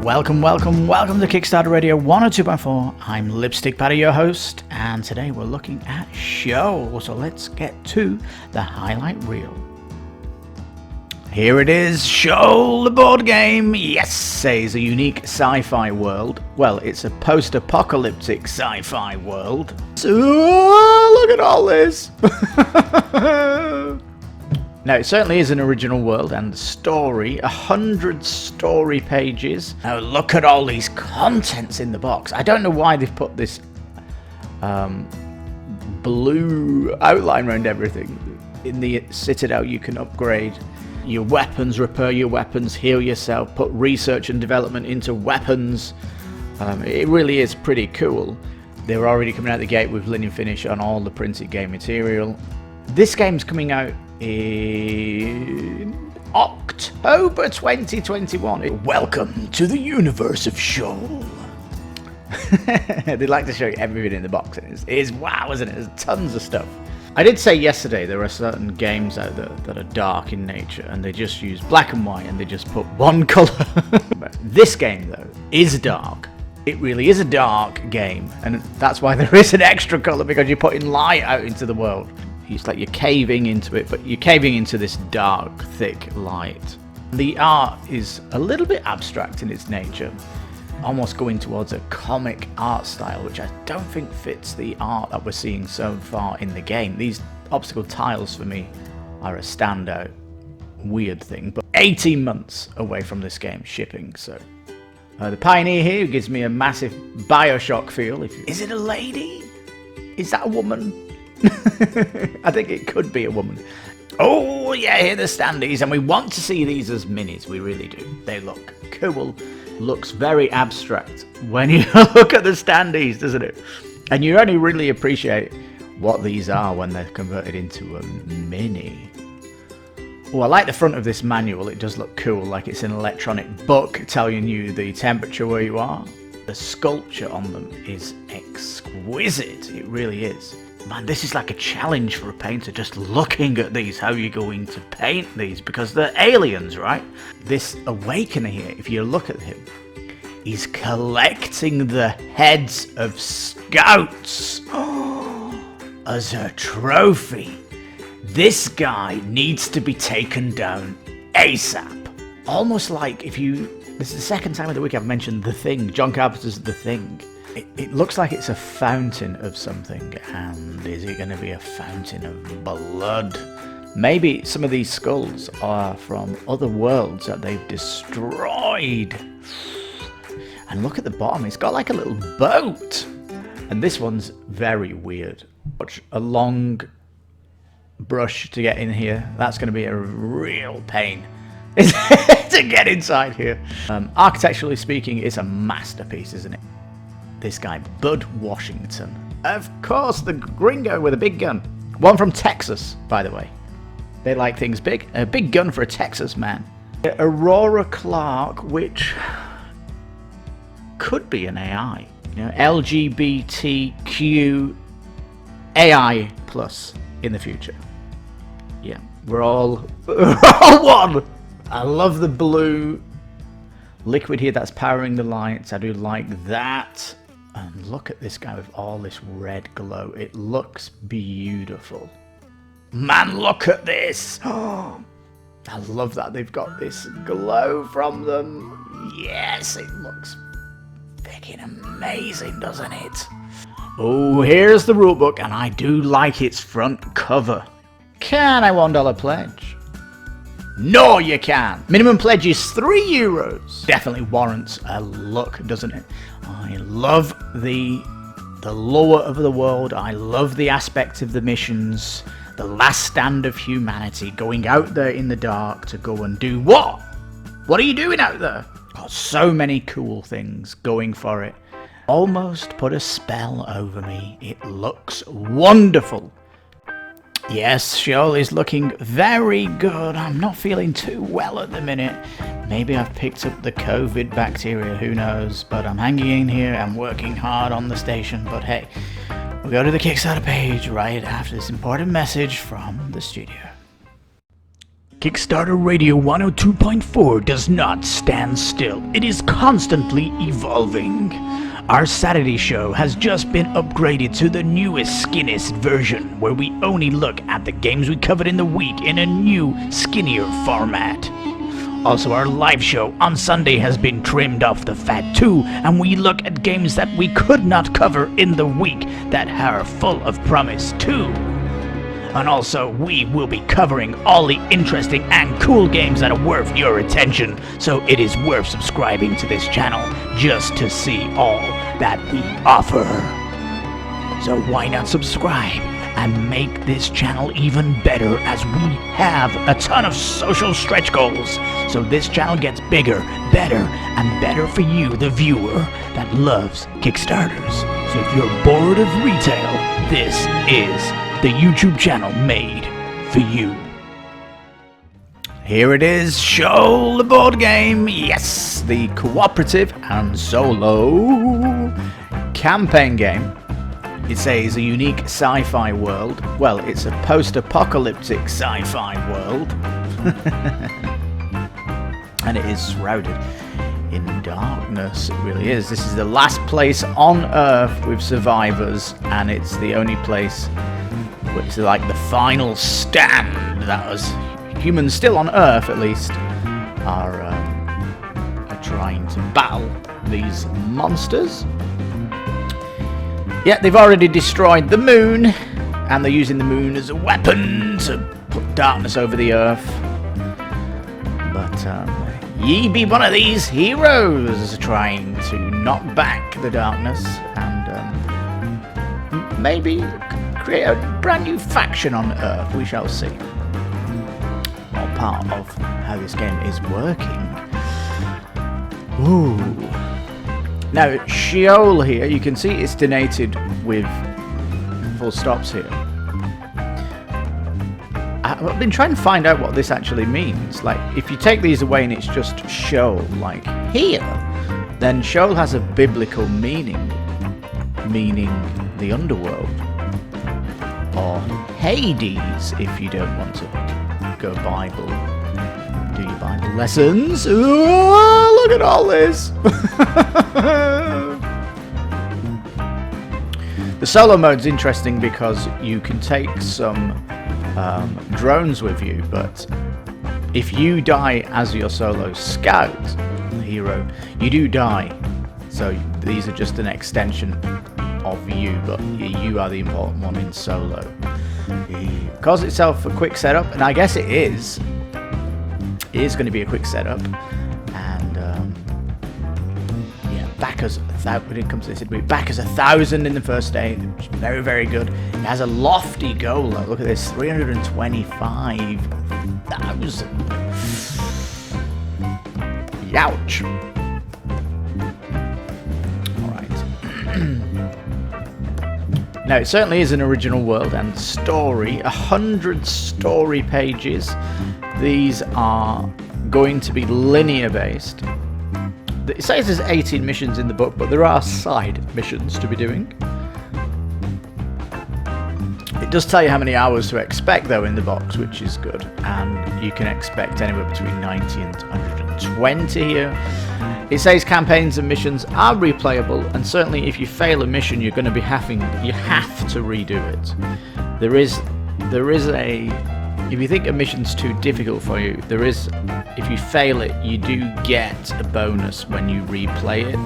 Welcome to Kickstarter Radio 102.4. I'm Lipstickpaddy, your host, and today we're looking at Sheol. So let's get to the highlight reel. Here it is, Sheol, the board game. Yes, says a unique sci-fi world. Well, it's a post-apocalyptic sci-fi world. So, look at all this. Now, it certainly is an original world and story, 100 story pages. Now, look at all these contents in the box. I don't know why they've put this blue outline around everything. In the Citadel, you can upgrade your weapons, repair your weapons, heal yourself, put research and development into weapons. It really is pretty cool. They're already coming out the gate with linen finish on all the printed game material. This game's coming out in October 2021. Welcome to the universe of Sheol. They like to show you everything in the box. It is wow, isn't it? There's tons of stuff. I did say yesterday there are certain games out there that are dark in nature and they just use black and white and they just put one colour. This game though is dark. It really is a dark game, and that's why there is an extra colour, because you're putting light out into the world. It's like you're caving into it, but you're caving into this dark, thick light. The art is a little bit abstract in its nature, almost going towards a comic art style, which I don't think fits the art that we're seeing so far in the game. These obstacle tiles for me are a standout weird thing, but 18 months away from this game shipping, so. The Pioneer here gives me a massive Bioshock feel. Is it a lady? Is that a woman? I think it could be a woman. Oh yeah, here are the standees, and we want to see these as minis, we really do. They look cool, looks very abstract when you look at the standees, doesn't it? And you only really appreciate what these are when they're converted into a mini. Oh, I like the front of this manual. It does look cool, like it's an electronic book telling you the temperature where you are. The sculpture on them is exquisite, it really is. Man, this is like a challenge for a painter, just looking at these, how you're going to paint these, because they're aliens, right? This Awakener here, if you look at him, he's collecting the heads of scouts as a trophy. This guy needs to be taken down ASAP. Almost like this is the second time of the week I've mentioned The Thing, John Carpenter's The Thing. It looks like it's a fountain of something, and is it going to be a fountain of blood? Maybe some of these skulls are from other worlds that they've destroyed. And look at the bottom, it's got like a little boat. And this one's very weird. Watch, a long brush to get in here. That's going to be a real pain to get inside here. Architecturally speaking, it's a masterpiece, isn't it? This guy, Bud Washington. Of course, the gringo with a big gun. One from Texas, by the way. They like things big. A big gun for a Texas man. Aurora Clark, which could be an AI. You know, LGBTQ AI plus in the future. Yeah, we're all one. I love the blue liquid here that's powering the lights. I do like that. And look at this guy with all this red glow. It looks beautiful. Man, look at this. Oh, I love that they've got this glow from them. Yes, it looks freaking amazing, doesn't it? Oh, here's the rulebook, and I do like its front cover. Can I $1 pledge? No, you can. Minimum pledge is €3. Definitely warrants a look, doesn't it? I love the lore of the world. I love the aspect of the missions. The last stand of humanity, going out there in the dark to go and do what? What are you doing out there? Got so many cool things going for it. Almost put a spell over me. It looks wonderful. Yes, Sheol is looking very good. I'm not feeling too well at the minute. Maybe I've picked up the COVID bacteria, who knows? But I'm hanging in here, I'm working hard on the station. But hey, we'll go to the Kickstarter page right after this important message from the studio. Kickstarter Radio 102.4 does not stand still. It is constantly evolving. Our Saturday show has just been upgraded to the newest, skinniest version, where we only look at the games we covered in the week in a new, skinnier format. Also, our live show on Sunday has been trimmed off the fat too, and we look at games that we could not cover in the week that are full of promise too. And also, we will be covering all the interesting and cool games that are worth your attention, so it is worth subscribing to this channel just to see all that we offer. So why not subscribe and make this channel even better, as we have a ton of social stretch goals, so this channel gets bigger, better, and better for you, the viewer that loves Kickstarters. So if you're bored of retail, this is the YouTube channel made for you. Here it is, Sheol the board game. Yes, the cooperative and solo campaign game. It says a unique sci-fi world. Well, it's a post-apocalyptic sci-fi world. And it is shrouded in darkness. It really is. This is the last place on Earth with survivors, and it's the only place which is like the final stand that us humans still on Earth, at least, are trying to battle these monsters. Yeah, they've already destroyed the moon, and they're using the moon as a weapon to put darkness over the Earth. But ye be one of these heroes trying to knock back the darkness and maybe create a brand new faction on Earth. We shall see. All part of how this game is working. Ooh. Now, Sheol here, you can see it's denoted with full stops here. I've been trying to find out what this actually means. Like, if you take these away and it's just Sheol, like here, then Sheol has a biblical meaning, meaning the underworld. Or Hades, if you don't want to go Bible, do your Bible lessons. Oh, look at all this. The solo mode's interesting because you can take some drones with you, but if you die as your solo scout, the hero, you do die. So these are just an extension of you, but you are the important one in solo. It calls itself a quick setup, and I guess it is. It is going to be a quick setup, and yeah, backers. When it comes to this, it'll be backers 1,000 in the first day. Very, very good. It has a lofty goal. Though. Look at this, 325,000. Youch. All right. Now, it certainly is an original world and story. 100 story pages. These are going to be linear based. It says there's 18 missions in the book, but there are side missions to be doing. It does tell you how many hours to expect, though, in the box, which is good. And you can expect anywhere between 90 and 120 here. It says campaigns and missions are replayable, and certainly if you fail a mission, you're going to be you have to redo it. There is a... If you think a mission's too difficult for you, if you fail it, you do get a bonus when you replay it,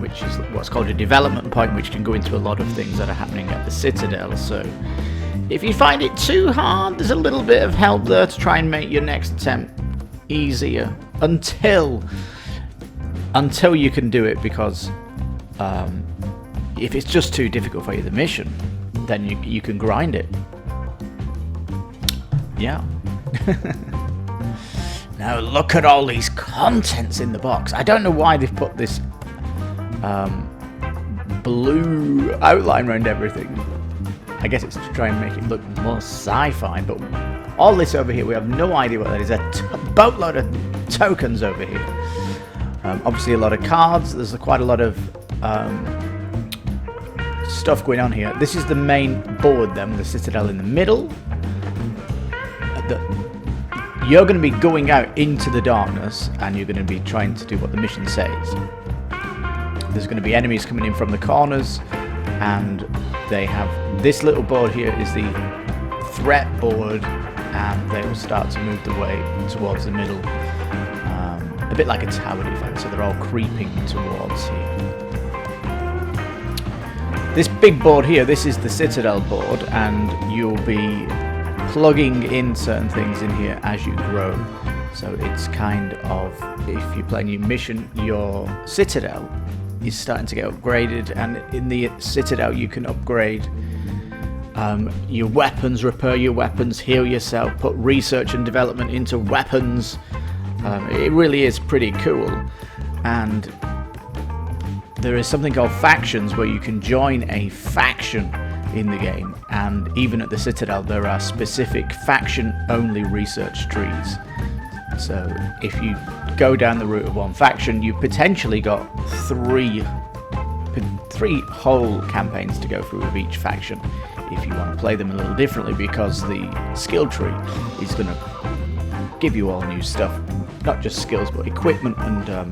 which is what's called a development point, which can go into a lot of things that are happening at the Citadel. So if you find it too hard, there's a little bit of help there to try and make your next attempt easier until you can do it, because if it's just too difficult for you, the mission, then you can grind it. Yeah. Now look at all these contents in the box. I don't know why they've put this blue outline around everything. I guess it's to try and make it look more sci-fi, but all this over here, we have no idea what that is. A boatload of tokens over here. Obviously a lot of cards. There's quite a lot of stuff going on here. This is the main board then, with the Citadel in the middle. that you're going to be going out into the darkness, and you're going to be trying to do what the mission says. There's going to be enemies coming in from the corners, and they have this little board here is the threat board, and they will start to move the way towards the middle, a bit like a tower defense, so they're all creeping towards here. This big board here, this is the Citadel board, and you'll be plugging in certain things in here as you grow. So it's kind of, if you play a new mission, your Citadel is starting to get upgraded, and in the Citadel you can upgrade your weapons, repair your weapons, heal yourself, put research and development into weapons. It really is pretty cool. And there is something called factions, where you can join a faction in the game, and even at the Citadel there are specific faction only research trees. So if you go down the route of one faction, you've potentially got three whole campaigns to go through with each faction if you want to play them a little differently, because the skill tree is going to give you all new stuff, not just skills but equipment, and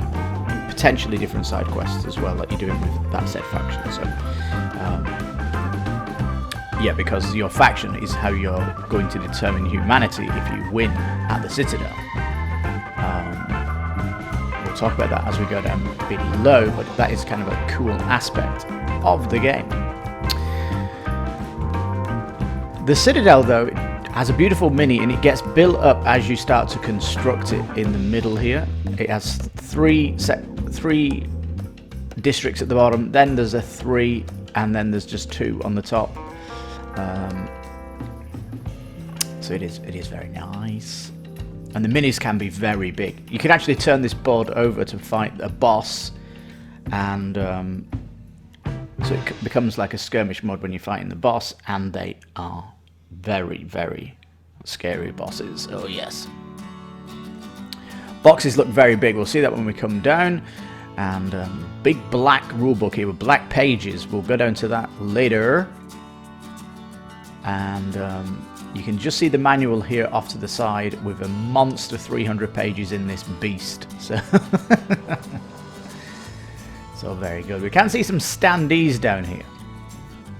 potentially different side quests as well that you're doing with that said faction. So yeah, because your faction is how you're going to determine humanity if you win at the Citadel. We'll talk about that as we go down below, but that is kind of a cool aspect of the game. The Citadel, though, has a beautiful mini, and it gets built up as you start to construct it in the middle here. It has three districts at the bottom, then there's a 3, and then there's just 2 on the top. So it is very nice, and the minis can be very big. You can actually turn this board over to fight a boss, and so it becomes like a skirmish mode when you're fighting the boss, and they are very, very scary bosses. Oh yes. Boxes look very big. We'll see that when we come down. And big black rulebook here with black pages. We'll go down to that later. And you can just see the manual here off to the side with a monster 300 pages in this beast. So, so very good. We can see some standees down here.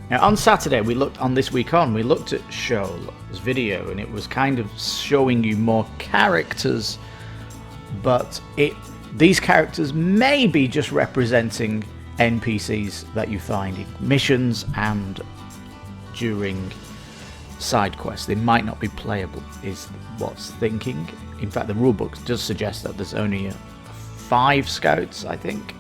Now on Saturday we looked at Sheol's video, and it was kind of showing you more characters, but these characters may be just representing NPCs that you find in missions and during side quests. They might not be playable, is what's thinking. In fact, the rulebook does suggest that there's only 5 scouts, I think.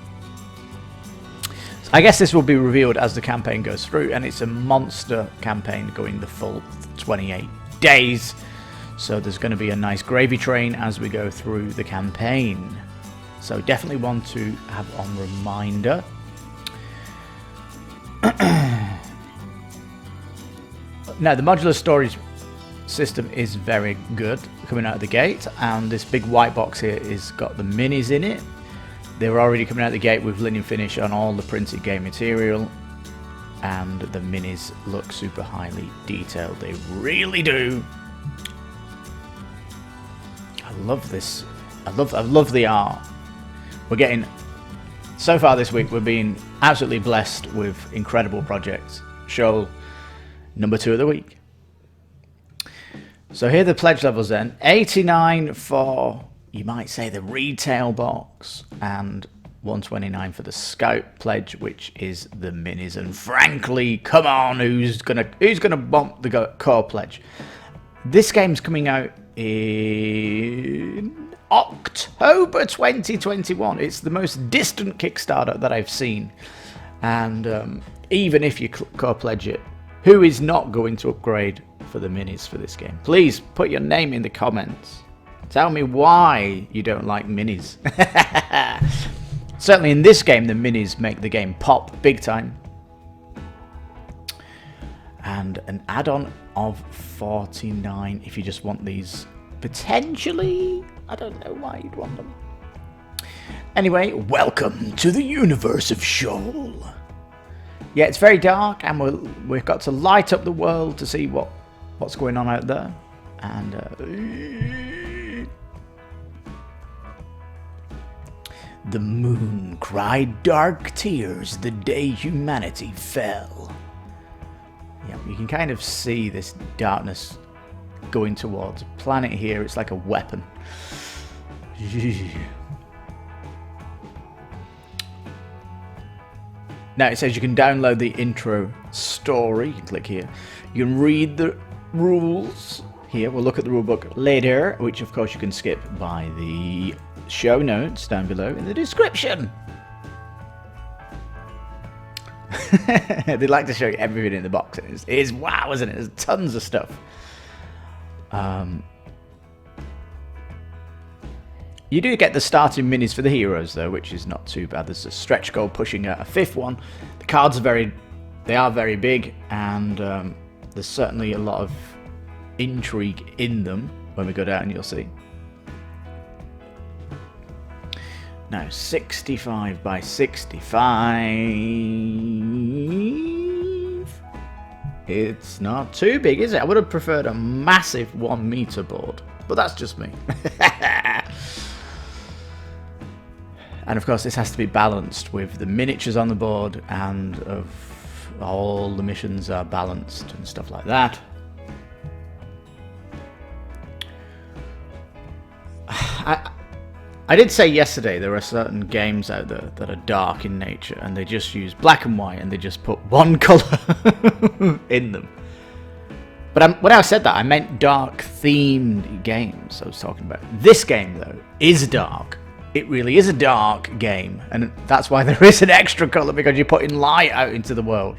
So I guess this will be revealed as the campaign goes through, and it's a monster campaign going the full 28 days. So there's going to be a nice gravy train as we go through the campaign. So definitely want to have on reminder. Now, the modular storage system is very good coming out of the gate, and this big white box here is got the minis in it. They're already coming out of the gate with linen finish on all the printed game material, and the minis look super highly detailed. They really do. I love this. I love the art. We're getting, so far this week, we're being absolutely blessed with incredible projects. Sheol, number 2 of the week. So here are the pledge levels then. 89 for, you might say, the retail box, and 129 for the scout pledge, which is the minis. And frankly, come on, who's gonna bump the core pledge? This game's coming out in October 2021. It's the most distant Kickstarter that I've seen, and even if you core pledge it, who is not going to upgrade for the minis for this game? Please put your name in the comments. Tell me why you don't like minis. Certainly in this game, the minis make the game pop big time. And an add-on of 49 if you just want these. Potentially, I don't know why you'd want them. Anyway, welcome to the universe of Sheol. Yeah, it's very dark, and we've got to light up the world to see what's going on out there. And the moon cried dark tears the day humanity fell. Yeah, you can kind of see this darkness going towards a planet here. It's like a weapon. Now it says you can download the intro story. You can click here. You can read the rules here. We'll look at the rulebook later, which of course you can skip by the show notes down below in the description. They like to show you everything in the box. It is wow, isn't it? There's tons of stuff. You do get the starting minis for the heroes though, which is not too bad. There's a stretch goal pushing out a fifth one. The cards are very big, and there's certainly a lot of intrigue in them. When we go down, you'll see. Now 65 by 65. It's not too big, is it? I would have preferred a massive 1 meter board, but that's just me. And of course this has to be balanced with the miniatures on the board, and of all the missions are balanced and stuff like that. I did say yesterday there are certain games out there that are dark in nature, and they just use black and white and they just put one colour in them. But when I said that, I meant dark themed games I was talking about. This game though is dark. It really is a dark game, and that's why there is an extra colour, because you're putting light out into the world.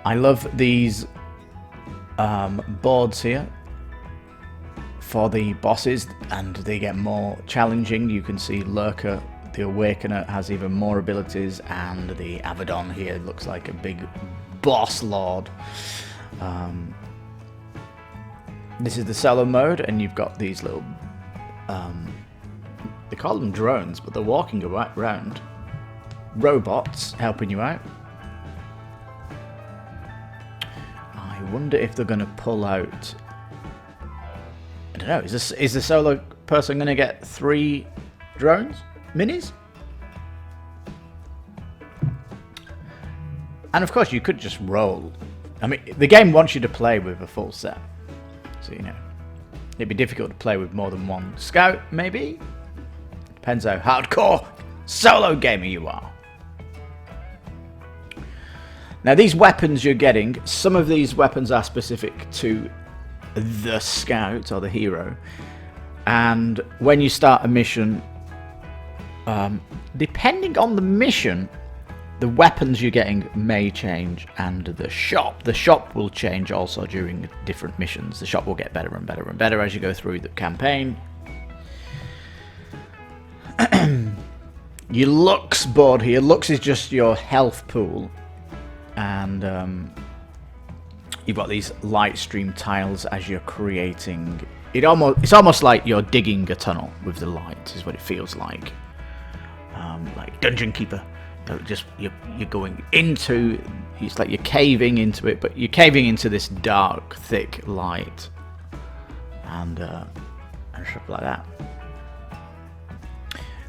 I love these boards here for the bosses, and they get more challenging. You can see Lurker, the Awakener, has even more abilities, and the Abaddon here looks like a big boss lord. This is the solo mode, and you've got these little they call them drones, but they're walking around, robots helping you out. I wonder if they're going to pull out, I don't know, is the solo person going to get 3 drones? Minis? And of course you could just roll. I mean, the game wants you to play with a full set. So, you know, it'd be difficult to play with more than one scout, maybe? Depends how hardcore solo gamer you are. Now, these weapons you're getting, some of these weapons are specific to the scout or the hero. And when you start a mission, depending on the mission, the weapons you're getting may change, and the shop will change also during different missions. The shop will get better and better and better as you go through the campaign. Your Lux board here. Lux is just your health pool, and you've got these light stream tiles as you're creating. It's almost like you're digging a tunnel with the light, is what it feels like. Like Dungeon Keeper. You're going into, it's like you're caving into it, but you're caving into this dark, thick light, and stuff like that.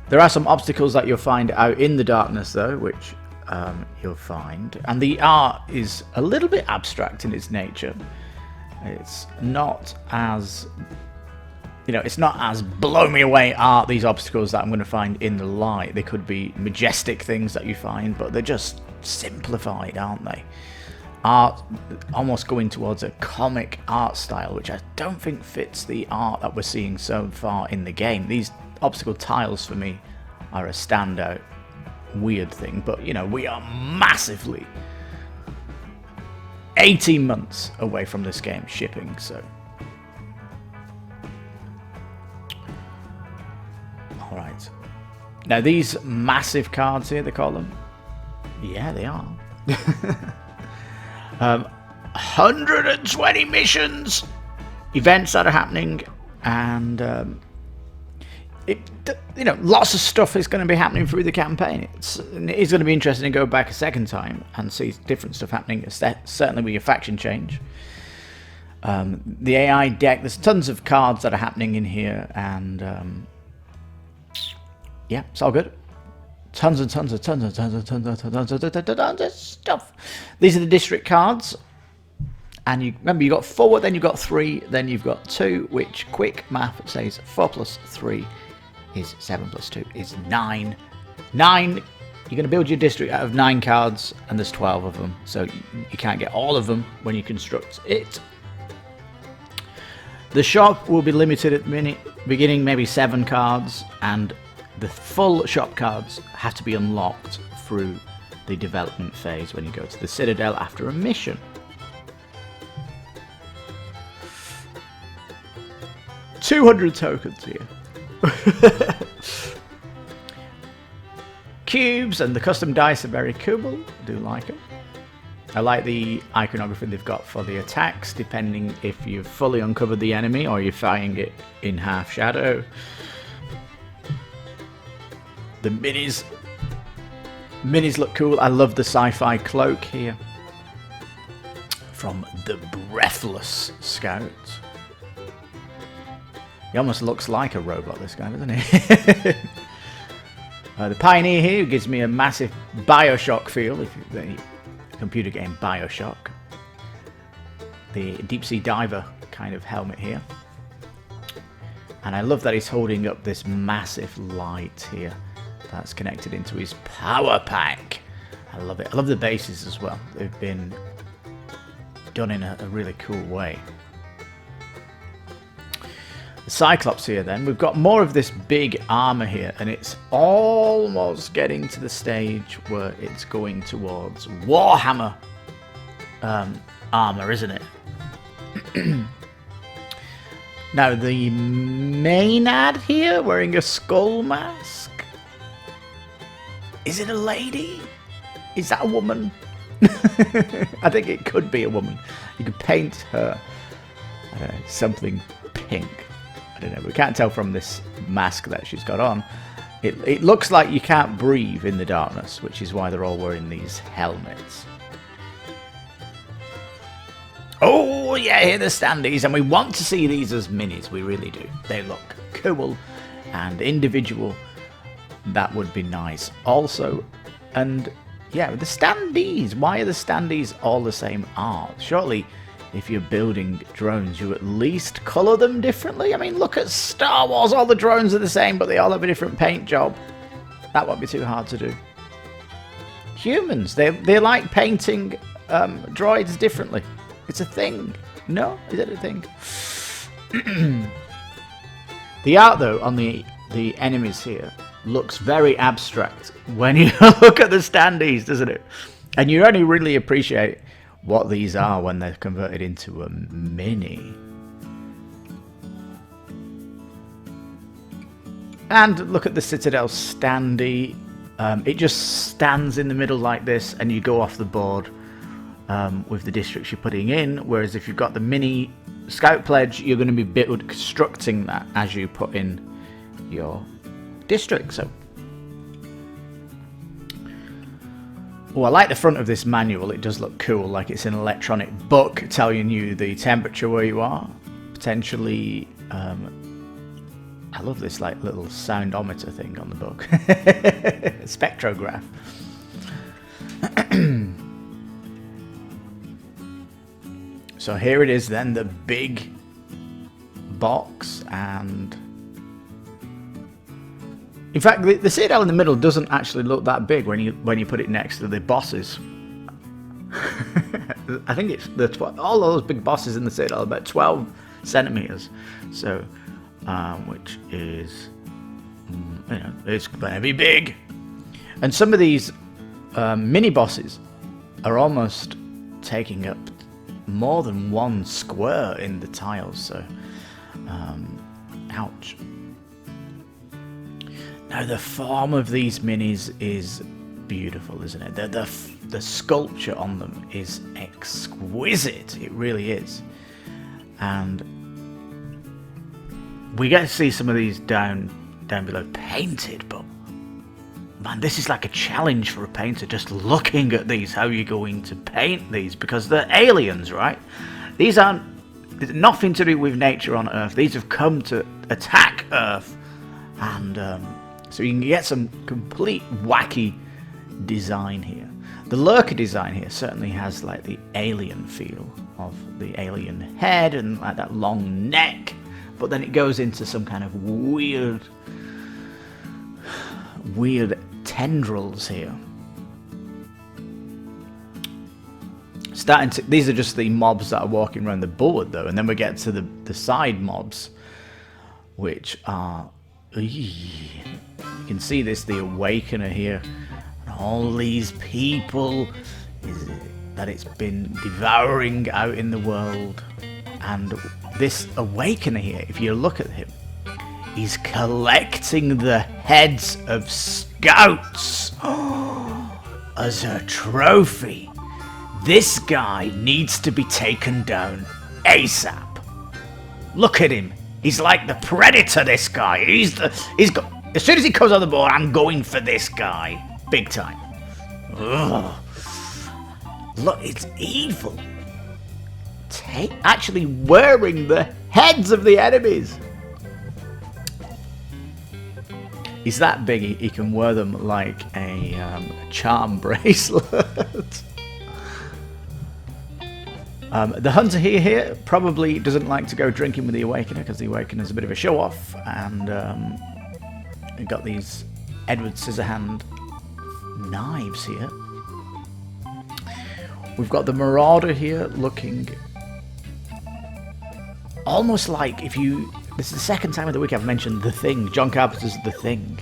There are some obstacles that you'll find out in the darkness, though, which you'll find, and the art is a little bit abstract in its nature. It's not as, it's not as blow me away art, these obstacles that I'm going to find in the light. They could be majestic things that you find, but they're just simplified, aren't they? Art almost going towards a comic art style, which I don't think fits the art that we're seeing so far in the game. These obstacle tiles for me are a standout weird thing, but we are massively 18 months away from this game shipping, so alright. Now these massive cards here, they call them. Yeah, they are. 120 missions, events that are happening, and lots of stuff is going to be happening through the campaign. It's going to be interesting to go back a second time and see different stuff happening, certainly with your faction change. The AI deck, there's tons of cards that are happening in here, and yeah, it's all good. Tons of stuff. These are the district cards. And remember, you got 4, then you've got 3, then you've got 2, which quick math says 4 plus 3 is 7 plus 2 is 9. 9, you're going to build your district out of 9 cards, and there's 12 of them. So you can't get all of them when you construct it. The shop will be limited at the beginning, maybe 7 cards, and the full shop cards have to be unlocked through the development phase when you go to the Citadel after a mission. 200 tokens here. Cubes and the custom dice are very cool. I do like them. I like the iconography they've got for the attacks, depending if you've fully uncovered the enemy or you're fighting it in half shadow. The minis look cool. I love the sci-fi cloak here from the Breathless Scout. He almost looks like a robot, this guy, doesn't he? The Pioneer here gives me a massive Bioshock feel, if the computer game Bioshock. The Deep Sea Diver kind of helmet here. And I love that he's holding up this massive light here that's connected into his power pack. I love it. I love the bases as well. They've been done in a really cool way. The Cyclops here then, we've got more of this big armor here, and it's almost getting to the stage where it's going towards Warhammer armor, isn't it? Now the Maynard here wearing a skull mask. Is it a lady? Is that a woman? I think it could be a woman. You could paint her something pink. I don't know, we can't tell from this mask that she's got on. It looks like you can't breathe in the darkness, which is why they're all wearing these helmets. Oh yeah, here are the standees, and we want to see these as minis, we really do. They look cool and individual. That would be nice. Also, and yeah, the standees, why are the standees all the same art? Surely, if you're building drones, you at least colour them differently. I mean, look at Star Wars. All the drones are the same, but they all have a different paint job. That won't be too hard to do. Humans, they like painting droids differently. It's a thing. No? Is it a thing? The art, though, on the enemies here looks very abstract when you look at the standees, doesn't it? And you only really appreciate what these are when they're converted into a mini. And look at the Citadel standee. It just stands in the middle like this, and you go off the board with the districts you're putting in. Whereas if you've got the mini Scout Pledge, you're going to be constructing that as you put in your district. So, oh, I like the front of this manual. It does look cool, like it's an electronic book telling you the temperature where you are. Potentially, I love this like little soundometer thing on the book. Spectrograph. So here it is then, the big box, and in fact the citadel in the middle doesn't actually look that big when you put it next to the bosses. I think it's all those big bosses in the citadel are about 12 centimeters, so which is, it's gonna be big. And some of these mini bosses are almost taking up more than one square in the tiles, so ouch. Now the form of these minis is beautiful, isn't it? The sculpture on them is exquisite. It really is. And we get to see some of these down down below, painted, but man, this is like a challenge for a painter, just looking at these, how you're going to paint these, because they're aliens, right? These aren't nothing to do with nature on Earth. These have come to attack Earth, and so you can get some complete wacky design here. The lurker design here certainly has like the alien feel of the alien head and like that long neck, but then it goes into some kind of weird tendrils here. These are just the mobs that are walking around the board though, and then we get to the side mobs, which are, you can see this, the Awakener here, and all these people that it's been devouring out in the world. And this Awakener here, if you look at him, he's collecting the heads of scouts as a trophy. This guy needs to be taken down ASAP. Look at him. He's like the Predator, this guy. He's got, as soon as he comes on the board, I'm going for this guy. Big time. Ugh. Look, it's evil. Actually wearing the heads of the enemies. He's that big, he can wear them like a charm bracelet. The Hunter here probably doesn't like to go drinking with the Awakener, because the Awakener's a bit of a show-off, and we've got these Edward Scissorhand knives here. We've got the Marauder here looking almost like this is the second time of the week I've mentioned The Thing, John Carpenter's The Thing.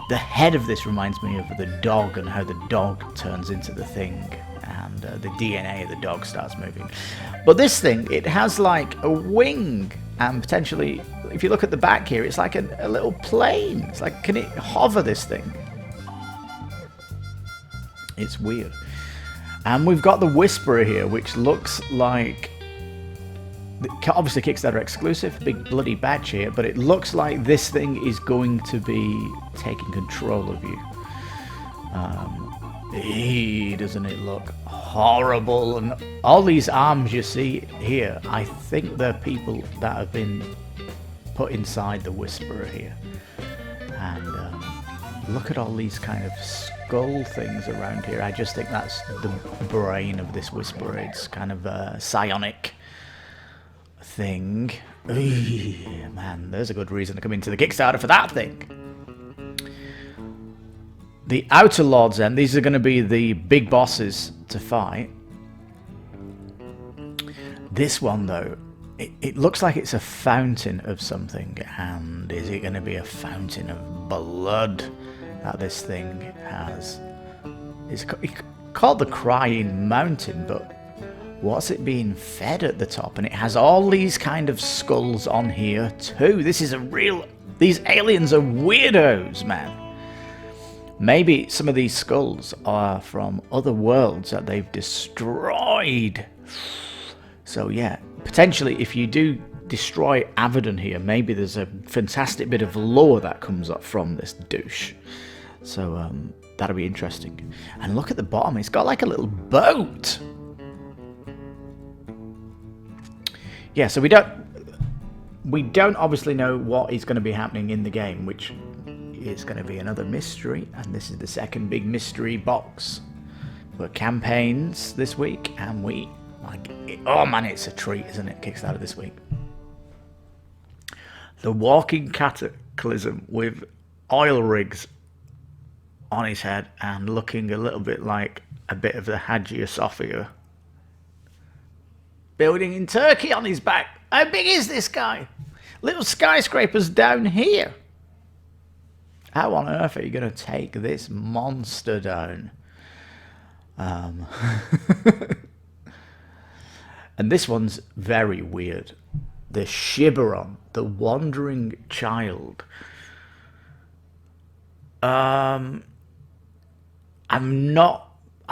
The head of this reminds me of the dog and how the dog turns into the Thing, and the DNA of the dog starts moving. But this thing, it has like a wing, and potentially, if you look at the back here, it's like a little plane. It's like, can it hover, this thing? It's weird. And we've got the Whisperer here, which looks like, obviously Kickstarter exclusive, big bloody badge here, but it looks like this thing is going to be taking control of you. Doesn't it look horrible? And all these arms you see here, I think they're people that have been put inside the Whisperer here. And look at all these kind of skull things around here. I just think that's the brain of this Whisperer. It's kind of a psionic thing. Man, there's a good reason to come into the Kickstarter for that thing. The Outer Lords then, these are going to be the big bosses to fight. This one though, it looks like it's a fountain of something, and is it going to be a fountain of blood that this thing has? It's called the Crying Mountain, but what's it being fed at the top? And it has all these kind of skulls on here too. This is these aliens are weirdos, man. Maybe some of these skulls are from other worlds that they've destroyed. So yeah, potentially if you do destroy Avedon here, maybe there's a fantastic bit of lore that comes up from this douche. So that'll be interesting. And look at the bottom, it's got like a little boat. Yeah, so we don't obviously know what is going to be happening in the game, which is going to be another mystery, and this is the second big mystery box for campaigns this week, and oh man, it's a treat, isn't it? Kickstarter this week. The Walking Cataclysm with oil rigs on his head and looking a little bit like a bit of the Hagia Sophia. Building in Turkey on his back. How big is this guy? Little skyscrapers down here. How on earth are you going to take this monster down? And this one's very weird. The Shiberon, the Wandering Child. I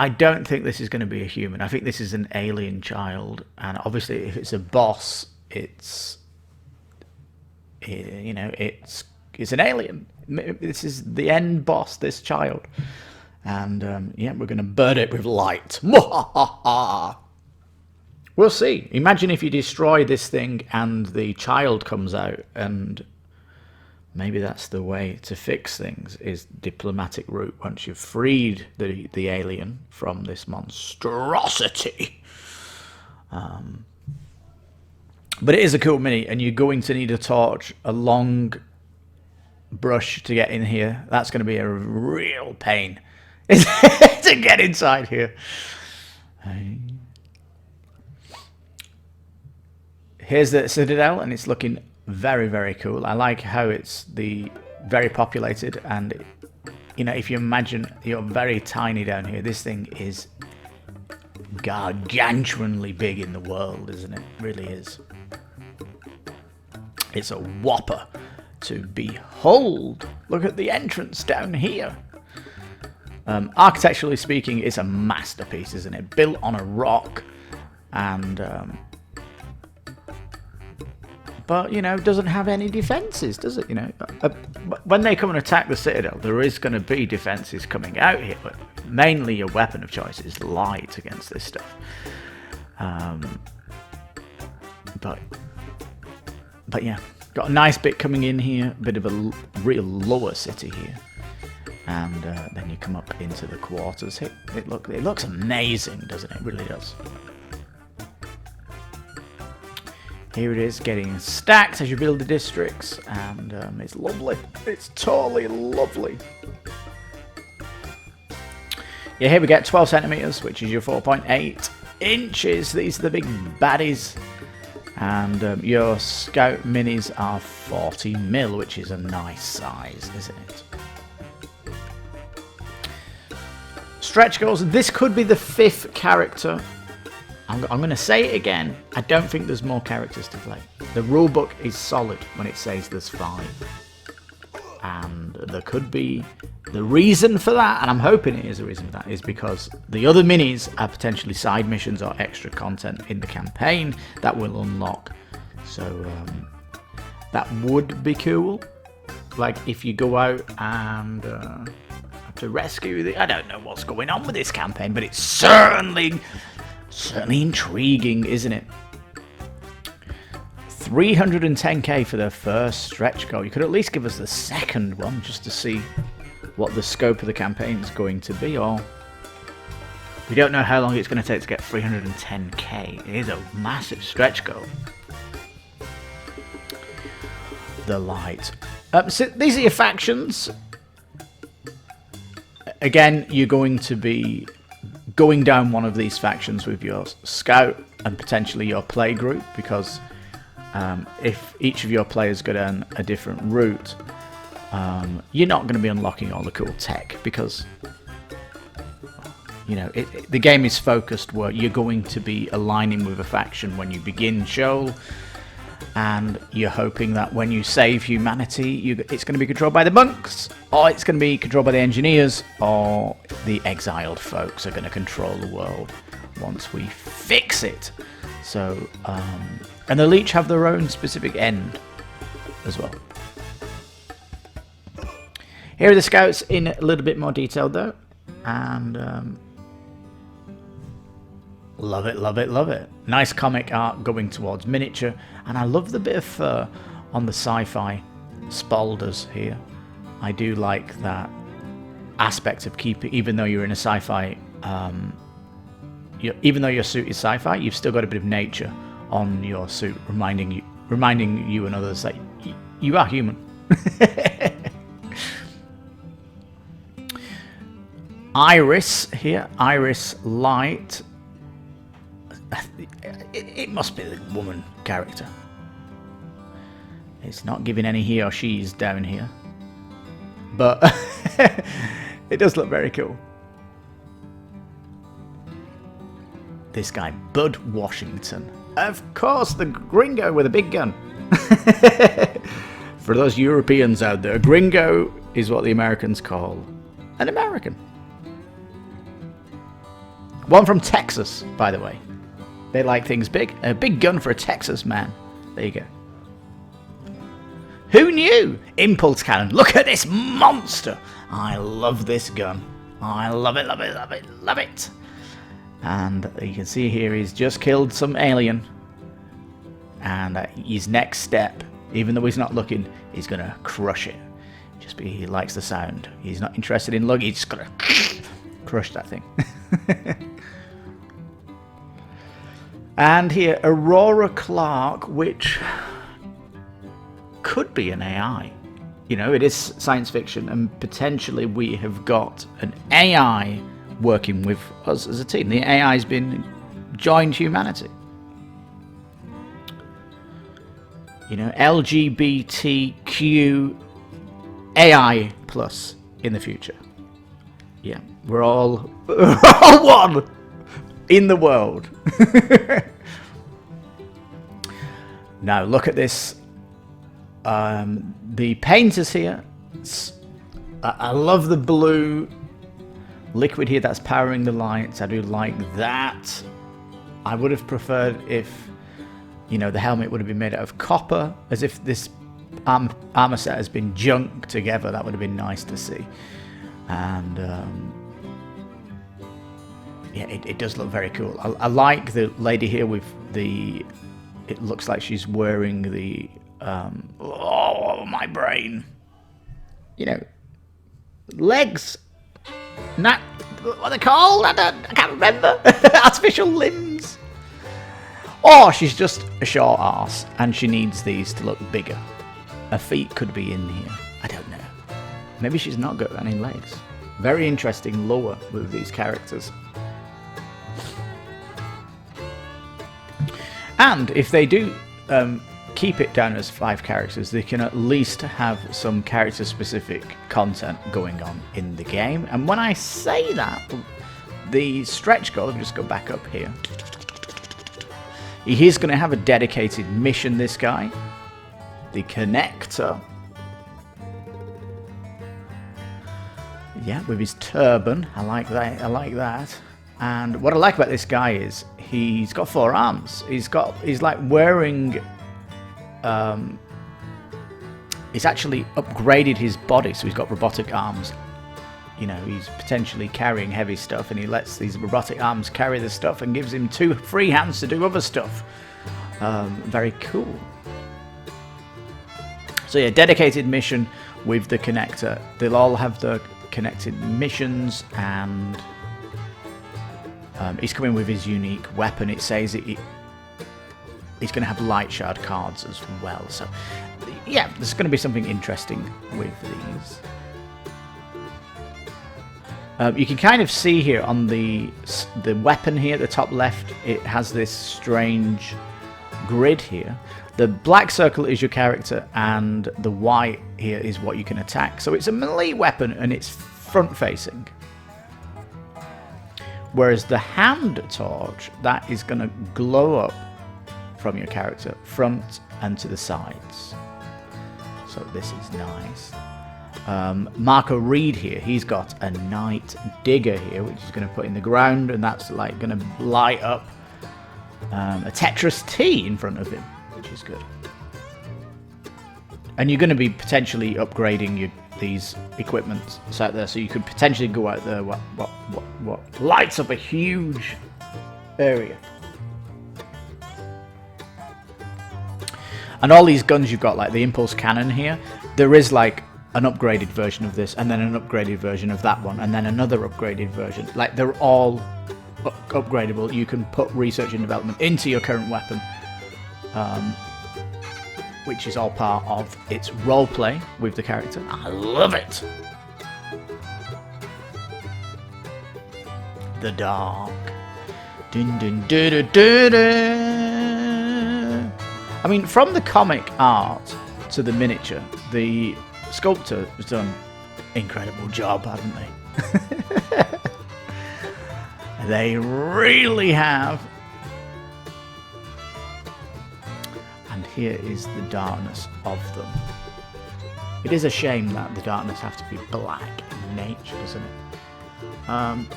don't think this is going to be a human. I think this is an alien child. And obviously if it's a boss, it's It's an alien. This is the end boss, this child. And, yeah, we're going to burn it with light. We'll see. Imagine if you destroy this thing and the child comes out, and maybe that's the way to fix things, is diplomatic route once you've freed the alien from this monstrosity. But it is a cool mini, and you're going to need a torch, a long brush to get in here. That's going to be a real pain to get inside here. Here's the citadel, and it's looking very, very cool. I like how it's very populated, and you know, if you imagine you're very tiny down here, this thing is gargantuanly big in the world, isn't it? It really is. It's a whopper to behold. Look at the entrance down here. Architecturally speaking, it's a masterpiece, isn't it? Built on a rock, and but you know, doesn't have any defenses, does it? You know, when they come and attack the citadel, there is going to be defenses coming out here, but mainly your weapon of choice is light against this stuff. But yeah, got a nice bit coming in here, a bit of a real lower city here, and then you come up into the quarters. It looks amazing, doesn't it? It really does. Here it is, getting stacked as you build the districts, and it's lovely. It's totally lovely. Yeah, here we get 12 centimeters, which is your 4.8 inches. These are the big baddies. And your scout minis are 40 mil, which is a nice size, isn't it? Stretch goals. This could be the 5th character. I'm going to say it again. I don't think there's more characters to play. The rulebook is solid when it says there's 5. And there could be the reason for that, and I'm hoping it is a reason for that, is because the other minis are potentially side missions or extra content in the campaign that will unlock. So that would be cool. Like if you go out and have to rescue I don't know what's going on with this campaign, but it's certainly intriguing, isn't it? 310k for the first stretch goal. You could at least give us the second one just to see what the scope of the campaign is going to be, or we don't know how long it's going to take to get 310k. It is a massive stretch goal. The light. So these are your factions. Again, you're going to be going down one of these factions with your scout and potentially your play group, because if each of your players go down a different route, you're not going to be unlocking all the cool tech, because you know the game is focused where you're going to be aligning with a faction when you begin Sheol, and you're hoping that when you save humanity, it's going to be controlled by the monks, or it's going to be controlled by the engineers, or the exiled folks are going to control the world once we fix it. So, and the Leech have their own specific end as well. Here are the scouts in a little bit more detail though, and love it, love it, love it. Nice comic art going towards miniature, and I love the bit of fur on the sci-fi spaulders here. I do like that aspect of keeping, even though you're in a sci-fi, even though your suit is sci-fi, you've still got a bit of nature on your suit, reminding you and others that you are human. Iris here, Iris Light. It must be the woman character. It's not giving any he or she's down here, but it does look very cool. This guy, Bud Washington. Of course, the gringo with a big gun. For those Europeans out there, gringo is what the Americans call an American. One from Texas, by the way. They like things big. A big gun for a Texas man. There you go. Who knew? Impulse cannon. Look at this monster. I love this gun. I love it, love it, love it, love it. And you can see here he's just killed some alien. And his next step, even though he's not looking, he's going to crush it. He likes the sound. He's not interested in luggage. He's just going to crush that thing. And here, Aurora Clark, which could be an AI. You know, it is science fiction, and potentially we have got an AI working with us as a team. The AI has been joined humanity. You know, LGBTQ AI plus in the future. Yeah, we're all one in the world. Now look at this. The painters here. I love the blue liquid here that's powering the lights. I do like that. I would have preferred if, you know, the helmet would have been made out of copper, as if this armor set has been junked together. That would have been nice to see. And yeah, it does look very cool. I like the lady here with the, it looks like she's wearing the oh, my brain, you know, legs, not what are they called? I can't remember. Artificial limbs. Or she's just a short arse and she needs these to look bigger. Her feet could be in here. I don't know. Maybe she's not got any legs. Very interesting lore with these characters. And if they do keep it down as 5 characters, they can at least have some character-specific content going on in the game. And when I say that, the stretch goal, just go back up here. He's going to have a dedicated mission, this guy. The connector. Yeah, with his turban. I like that. I like that. And what I like about this guy is he's got 4 arms. He's like wearing. He's actually upgraded his body, so he's got robotic arms. You know, he's potentially carrying heavy stuff, and he lets these robotic arms carry the stuff and gives him 2 free hands to do other stuff. Very cool. So yeah, dedicated mission with the connector. They'll all have the connected missions, and he's coming with his unique weapon. It says he's going to have light shard cards as well. So yeah, there's going to be something interesting with these. You can kind of see here on the weapon here at the top left, it has this strange grid here. The black circle is your character, and the white here is what you can attack. So it's a melee weapon, and it's front-facing. Whereas the hand torch, that is going to glow up from your character, front and to the sides. So this is nice. Marco Reed here, he's got a night digger here, which is going to put in the ground, and that's like going to light up a Tetris T in front of him, which is good. And you're going to be potentially upgrading these equipments out there, so you could potentially go out there what lights up a huge area. And all these guns you've got, like the impulse cannon here, there is like an upgraded version of this, and then an upgraded version of that one, and then another upgraded version. Like, they're all upgradable. You can put research and development into your current weapon, which is all part of its roleplay with the character. I love it! The dark. Dun, dun, dun, dun, dun, dun. I mean, from the comic art to the miniature, the sculptor has done an incredible job, haven't they? They really have. And here is the darkness of them. It is a shame that the darkness has to be black in nature, doesn't it?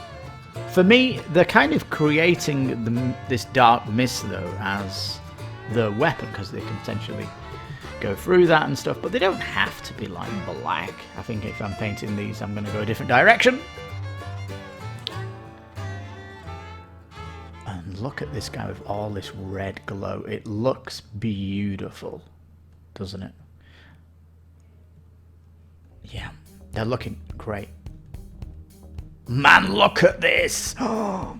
For me, they're kind of creating this dark mist, though, as the weapon, because they can potentially go through that and stuff, but they don't have to be like black. I think if I'm painting these, I'm going to go a different direction. And look at this guy with all this red glow. It looks beautiful, doesn't it? Yeah, they're looking great. Man, look at this! Oh,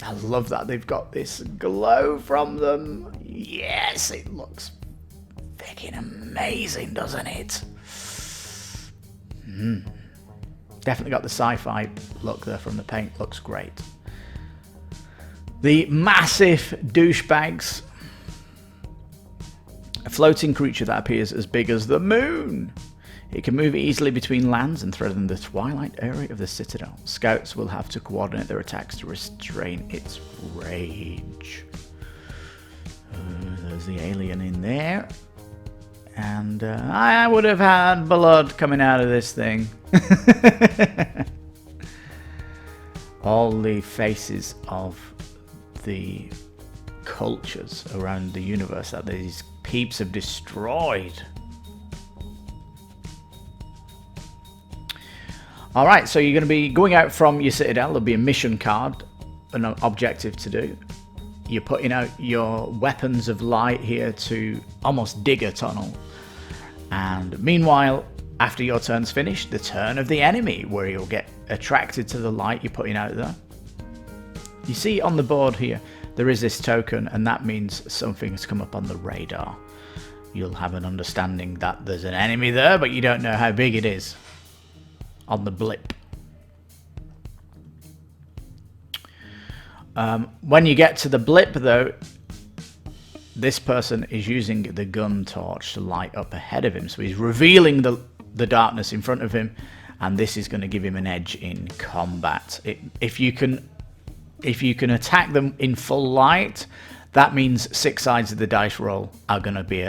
I love that they've got this glow from them. Yes, it looks freaking amazing, doesn't it? Definitely got the sci-fi look there from the paint. Looks great. The massive douchebags. A floating creature that appears as big as the moon. It can move easily between lands and threaten the twilight area of the citadel. Scouts will have to coordinate their attacks to restrain its rage. There's the alien in there. And I would have had blood coming out of this thing. All the faces of the cultures around the universe that these peeps have destroyed. Alright, so you're going to be going out from your citadel. There'll be a mission card, an objective to do. You're putting out your weapons of light here to almost dig a tunnel. And meanwhile, after your turn's finished, the turn of the enemy, where you'll get attracted to the light you're putting out there. You see on the board here, there is this token, and that means something has come up on the radar. You'll have an understanding that there's an enemy there, but you don't know how big it is. On the blip. When you get to the blip, though, this person is using the gun torch to light up ahead of him. So he's revealing the darkness in front of him, and this is going to give him an edge in combat. If you can attack them in full light, that means 6 sides of the dice roll are going to be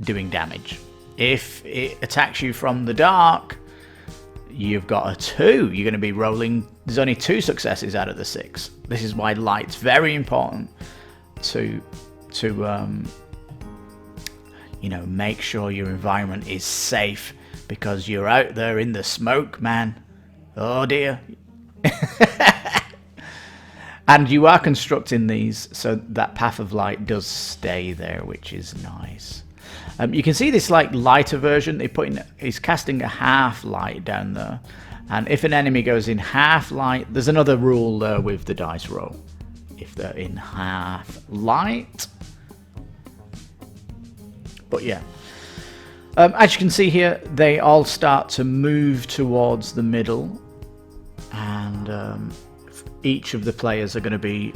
doing damage. If it attacks you from the dark, you've got a 2. You're going to be rolling. There's only 2 successes out of the 6. This is why light's very important to make sure your environment is safe, because you're out there in the smoke, man. Oh dear. And you are constructing these so that path of light does stay there, which is nice. You can see this like lighter version. He's casting a half light down there, and if an enemy goes in half light, there's another rule there with the dice roll. If they're in half light, but yeah, as you can see here, they all start to move towards the middle, and each of the players are going to be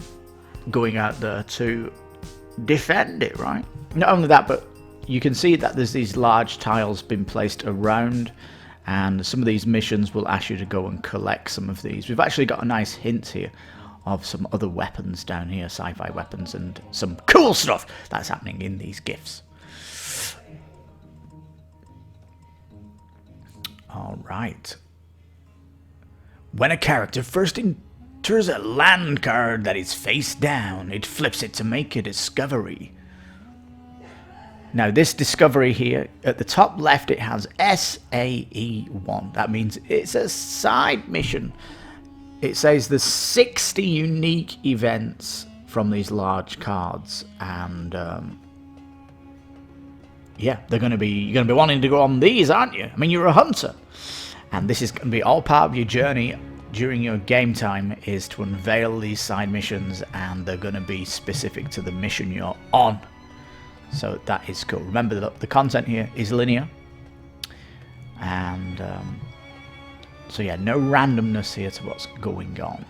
going out there to defend it. Right? Not only that, but you can see that there's these large tiles been placed around, and some of these missions will ask you to go and collect some of these. We've actually got a nice hint here of some other weapons down here, sci-fi weapons, and some cool stuff that's happening in these gifts. Alright. When a character first enters a land card that is face down, it flips it to make a discovery. Now this discovery here, at the top left, it has SAE1. That means it's a side mission. It says there's 60 unique events from these large cards, and yeah, you're going to be wanting to go on these, aren't you? I mean, you're a hunter, and this is going to be all part of your journey during your game time, is to unveil these side missions, and they're going to be specific to the mission you're on. So that is cool. Remember that the content here is linear, and so yeah, no randomness here to what's going on.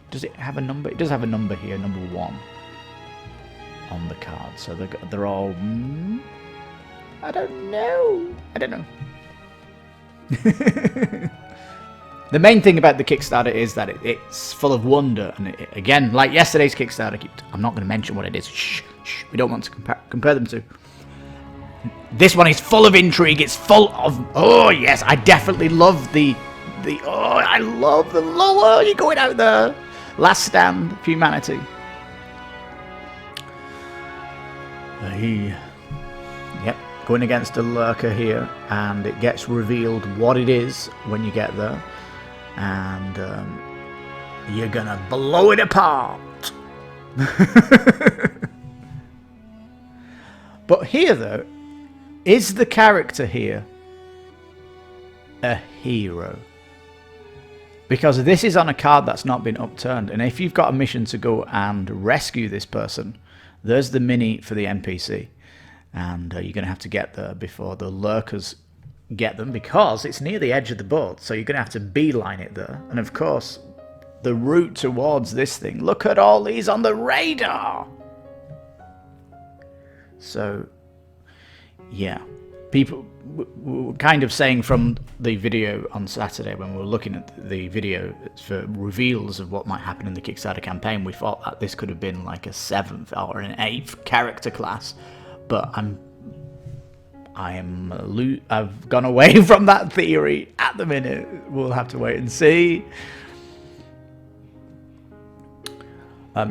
Does it have a number? It does have a number here, number 1 on the card. So they're all. I don't know. The main thing about the Kickstarter is that it's full of wonder, and again, like yesterday's Kickstarter, I'm not going to mention what it is. Shh, we don't want to compare them to. This one is full of intrigue. It's full of, oh yes, I definitely love I love the lore. You're going out there, last stand of humanity. Yep, going against a lurker here, and it gets revealed what it is when you get there, and you're gonna blow it apart. But here, though, is the character here a hero? Because this is on a card that's not been upturned, and if you've got a mission to go and rescue this person, there's the mini for the NPC. And you're going to have to get there before the lurkers get them, because it's near the edge of the board, so you're going to have to beeline it there. And of course, the route towards this thing, look at all these on the radar! So, yeah. People were kind of saying from the video on Saturday, when we were looking at the video for reveals of what might happen in the Kickstarter campaign, we thought that this could have been like a 7th or an 8th character class. But I've gone away from that theory at the minute. We'll have to wait and see.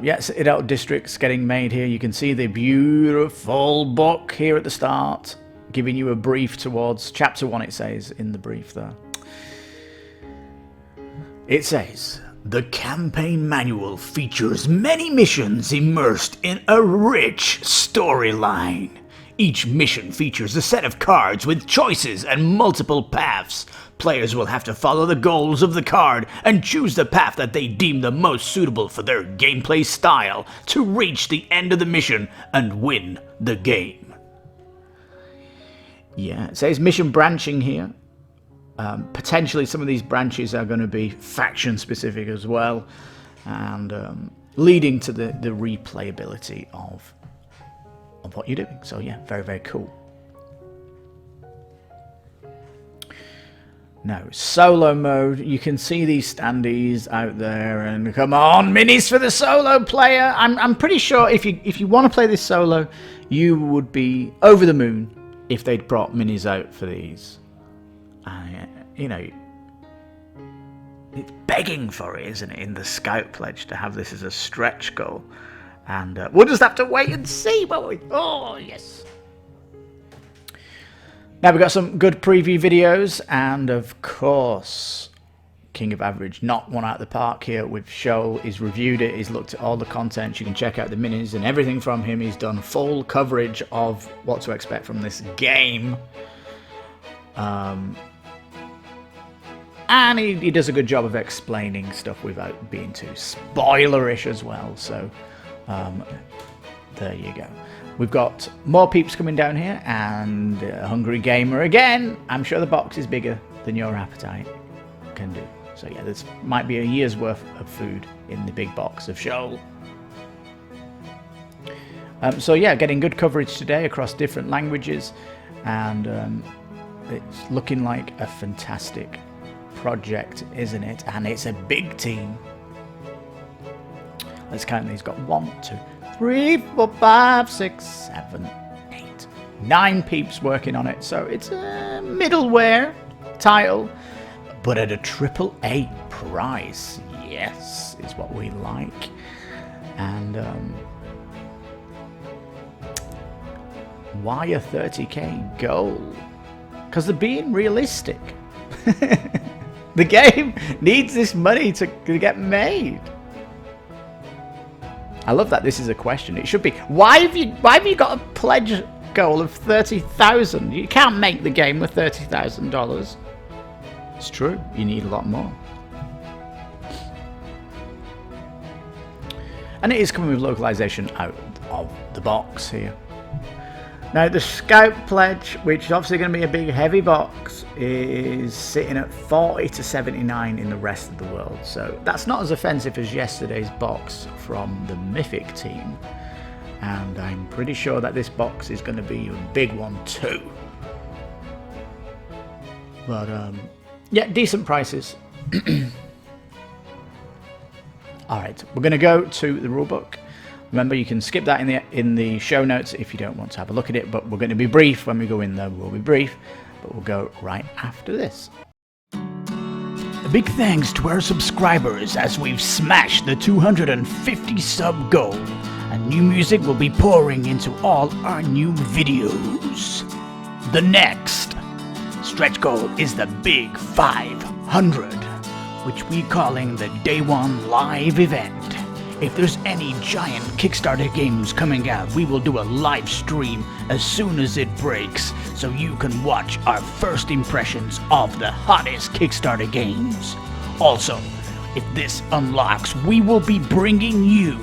Yes, Citidel District's getting made here. You can see the beautiful book here at the start, giving you a brief towards chapter 1, it says in the brief there. It says, the campaign manual features many missions immersed in a rich storyline. Each mission features a set of cards with choices and multiple paths. Players will have to follow the goals of the card and choose the path that they deem the most suitable for their gameplay style to reach the end of the mission and win the game. Yeah, it says mission branching here. Potentially some of these branches are going to be faction specific as well, and leading to the replayability of what you're doing. So yeah, very, very cool. Now, solo mode, you can see these standees out there, and come on, minis for the solo player. I'm pretty sure if you want to play this solo, you would be over the moon if they'd brought minis out for these. You know, it's begging for it, isn't it, in the Scout Pledge to have this as a stretch goal. And we'll just have to wait and see, won't we? Oh, yes. Now, we've got some good preview videos, and of course, King of Average knocked one out of the park here with Sheol. He's reviewed it, he's looked at all the content. You can check out the minis and everything from him. He's done full coverage of what to expect from this game. And he does a good job of explaining stuff without being too spoilerish as well. So, there you go. We've got more peeps coming down here, and Hungry Gamer again. I'm sure the box is bigger than your appetite can do. So yeah, this might be a year's worth of food in the big box of Sheol. So yeah, getting good coverage today across different languages, and it's looking like a fantastic project, isn't it? And it's a big team. Let's count these. Got 1, 2, 3, 4, 5, 6, 7, 8, 9 peeps working on it. So it's a middleware title, but at a AAA price. Yes, is what we like. And why a 30k goal? Because they're being realistic. The game needs this money to get made. I love that this is a question. It should be, why have you got a pledge goal of 30,000? You can't make the game with $30,000. It's true. You need a lot more. And it is coming with localization out of the box here. Now the Scout Pledge, which is obviously going to be a big heavy box, is sitting at 40 to 79 in the rest of the world. So that's not as offensive as yesterday's box from the Mythic team. And I'm pretty sure that this box is going to be a big one too. But yeah, decent prices. Alright, we're going to go to the rulebook. Remember, you can skip that in the show notes if you don't want to have a look at it, but we're going to be brief when we go in there. We'll be brief, but we'll go right after this. A big thanks to our subscribers as we've smashed the 250 sub goal, and new music will be pouring into all our new videos. The next stretch goal is the Big 500, which we're calling the Day 1 live event. If there's any giant Kickstarter games coming out, we will do a live stream as soon as it breaks, so you can watch our first impressions of the hottest Kickstarter games. Also, if this unlocks, we will be bringing you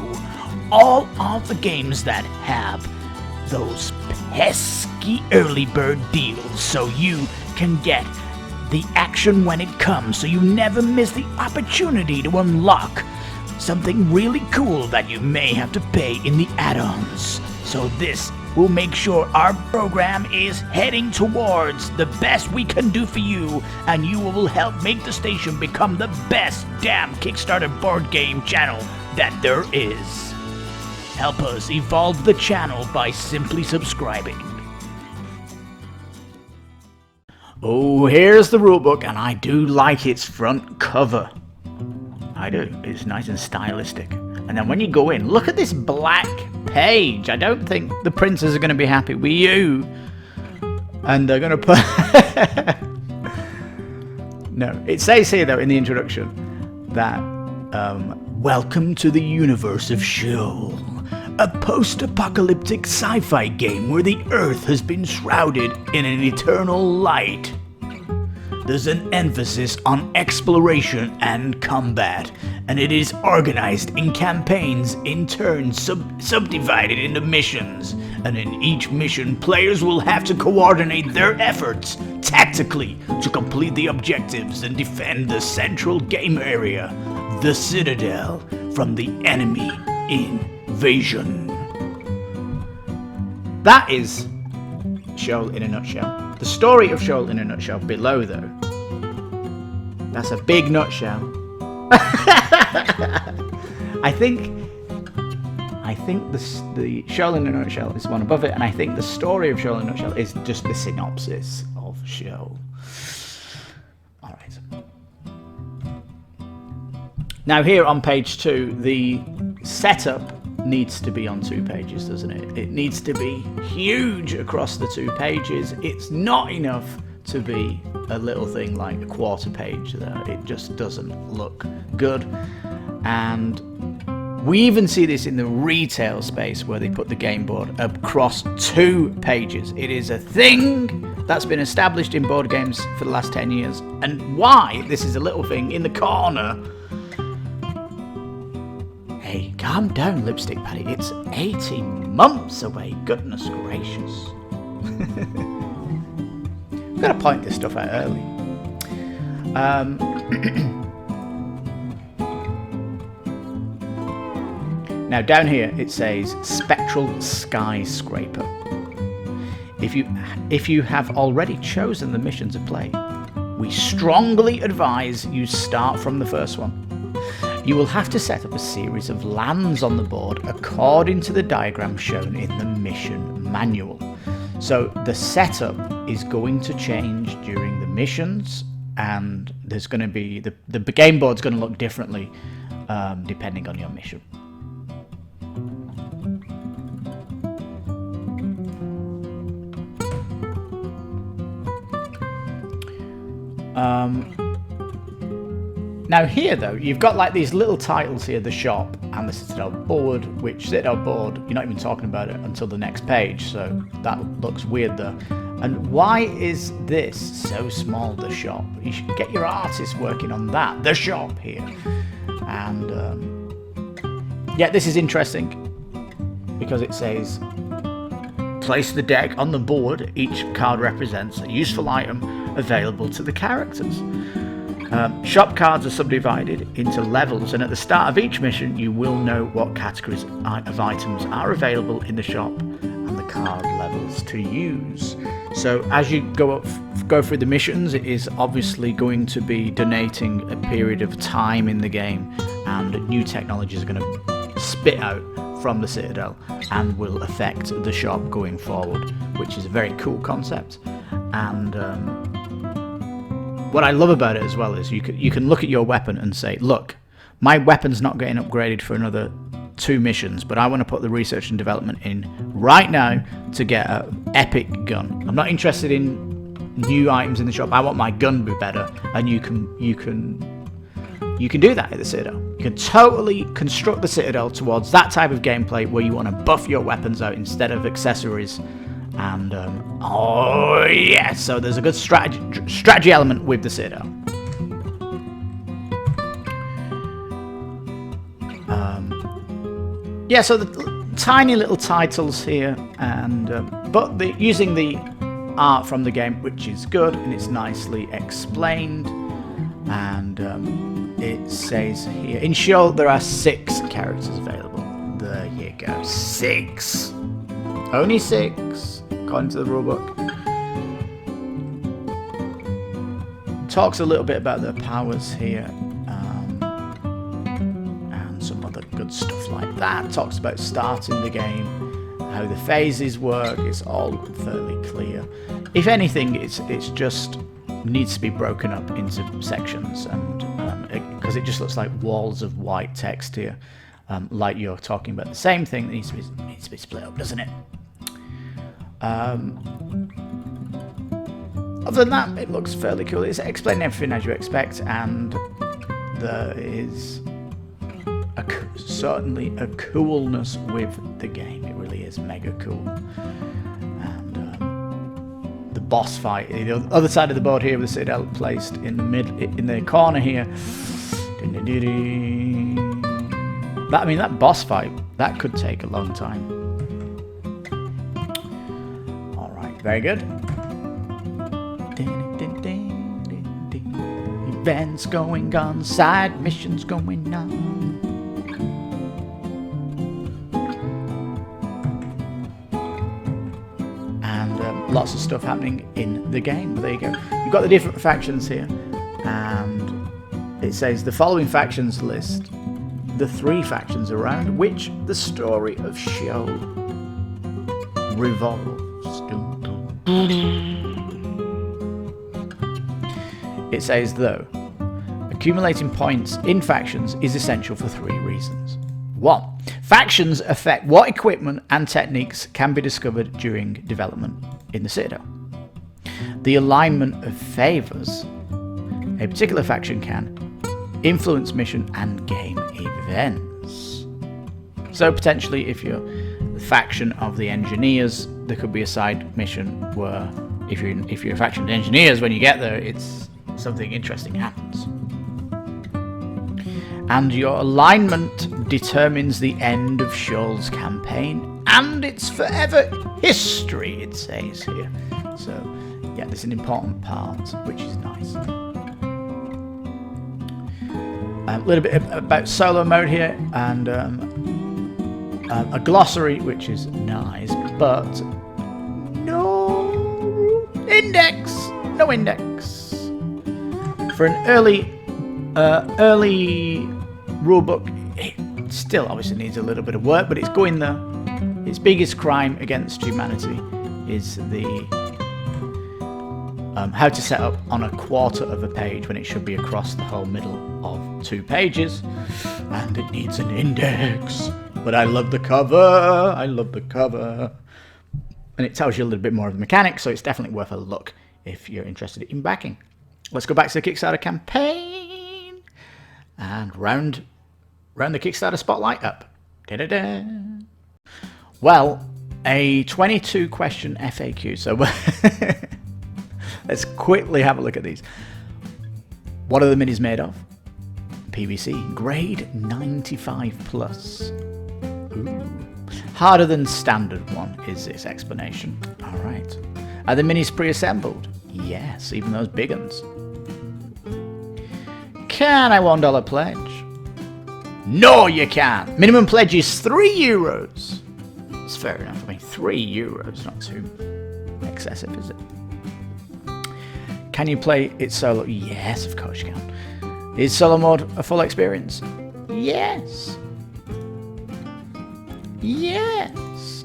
all of the games that have those pesky early bird deals, so you can get the action when it comes, so you never miss the opportunity to unlock something really cool that you may have to pay in the add-ons. So this will make sure our program is heading towards the best we can do for you, and you will help make the station become the best damn Kickstarter board game channel that there is. Help us evolve the channel by simply subscribing. Oh, here's the rulebook, and I do like its front cover. I do. It's nice and stylistic. And then when you go in, look at this black page. I don't think the printers are going to be happy with you. And they're going to put... No, it says here, though, in the introduction, that welcome to the universe of Sheol, a post-apocalyptic sci-fi game where the Earth has been shrouded in an eternal light. There's an emphasis on exploration and combat, and it is organized in campaigns in turn subdivided into missions. And in each mission, players will have to coordinate their efforts tactically to complete the objectives and defend the central game area, the Citadel, from the enemy invasion. That is Sheol in a nutshell. The story of Sheol in a nutshell below, though. That's a big nutshell. I think the Sheol in a nutshell is one above it, and I think the story of Sheol in a nutshell is just the synopsis of Sheol. Alright. Now here on page 2, the setup needs to be on 2 pages, doesn't it? It needs to be huge across the 2 pages. It's not enough to be a little thing like a quarter page there. It just doesn't look good. And we even see this in the retail space where they put the game board across 2 pages. It is a thing that's been established in board games for the last 10 years. And why this is a little thing in the corner... Hey, calm down, Lipstickpaddy. It's 18 months away. Goodness gracious. I've got to point this stuff out early. Now down here it says Spectral Skyscraper. If you have already chosen the mission to play, we strongly advise you start from the first one. You will have to set up a series of lands on the board according to the diagram shown in the mission manual. So the setup is going to change during the missions, and there's going to be the game board's going to look differently depending on your mission. Now here though, you've got like these little titles here, the shop and the Citadel board, which Citadel board, you're not even talking about it until the next page, so that looks weird there. And why is this so small, the shop? You should get your artists working on that, the shop here. And yeah, this is interesting because it says, place the deck on the board. Each card represents a useful item available to the characters. Shop cards are subdivided into levels, and at the start of each mission you will know what categories of items are available in the shop and the card levels to use. So as you go through the missions, it is obviously going to be donating a period of time in the game, and new technologies are going to spit out from the Citadel and will affect the shop going forward, which is a very cool concept. And what I love about it as well is you can look at your weapon and say, look, my weapon's not getting upgraded for another 2 missions, but I want to put the research and development in right now to get an epic gun. I'm not interested in new items in the shop. I want my gun to be better, and you can do that at the Citadel. You can totally construct the Citadel towards that type of gameplay where you want to buff your weapons out instead of accessories. And oh yeah, so there's a good strategy element with the Citadel. Yeah, so the tiny little titles here, and but using the art from the game, which is good, and it's nicely explained. And it says here, in Sheol there are 6 characters available. There you go, 6. Only 6, according to the rulebook. Talks a little bit about their powers here, and some other good stuff like that. Talks about starting the game, how the phases work. It's all fairly clear. If anything, it's just needs to be broken up into sections, and because it just looks like walls of white text here, like you're talking about the same thing that needs to be split up, doesn't it? Other than that, it looks fairly cool. It's explaining everything as you expect, and there is certainly a coolness with the game. It really is mega cool. And the boss fight, the other side of the board here with the Citadel placed in the corner here. That boss fight, that could take a long time. All right, very good. Events going on, side missions going on. And lots of stuff happening in the game. But there you go. You've got the different factions here, and it says the following factions list the 3 factions around which the story of Sheol revolves. It says, though, accumulating points in factions is essential for 3 reasons. 1. Factions affect what equipment and techniques can be discovered during development in the Citadel. The alignment of favours a particular faction can influence mission and game events. So potentially, if you're the faction of the engineers, there could be a side mission where if you're a faction of the engineers, when you get there, it's something interesting happens. And your alignment determines the end of Sheol's campaign and its forever history, it says here. So, yeah, this is an important part, which is nice. A little bit about solo mode here, and a glossary, which is nice, but no index. For an early rulebook, it still obviously needs a little bit of work, but it's going there. Its biggest crime against humanity is the how to set up on a quarter of a page when it should be across the whole middle of 2 pages, and it needs an index. But I love the cover. And it tells you a little bit more of the mechanics, so it's definitely worth a look if you're interested in backing. Let's go back to the Kickstarter campaign and round the Kickstarter spotlight up. Da-da-da. Well, a 22 question FAQ. So let's quickly have a look at these. What are the minis made of? PVC, grade 95 plus. Ooh. Harder than standard one is this explanation. All right. Are the minis pre-assembled? Yes, even those big ones. Can I $1 pledge? No, you can't. Minimum pledge is €3. It's fair enough. I mean, €3, not too excessive, is it? Can you play it solo? Yes, of course you can. Is solo mode a full experience? Yes. Yes.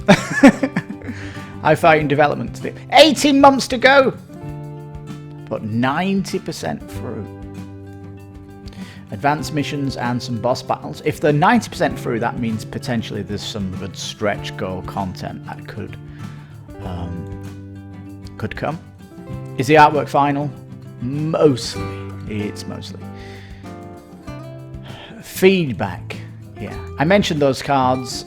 How far in development? 18 months to go. But 90% through. advanced missions and some boss battles. If they're 90% through, that means potentially there's some good stretch goal content that could come. Is the artwork final? Mostly. It's mostly. Feedback. Yeah. I mentioned those cards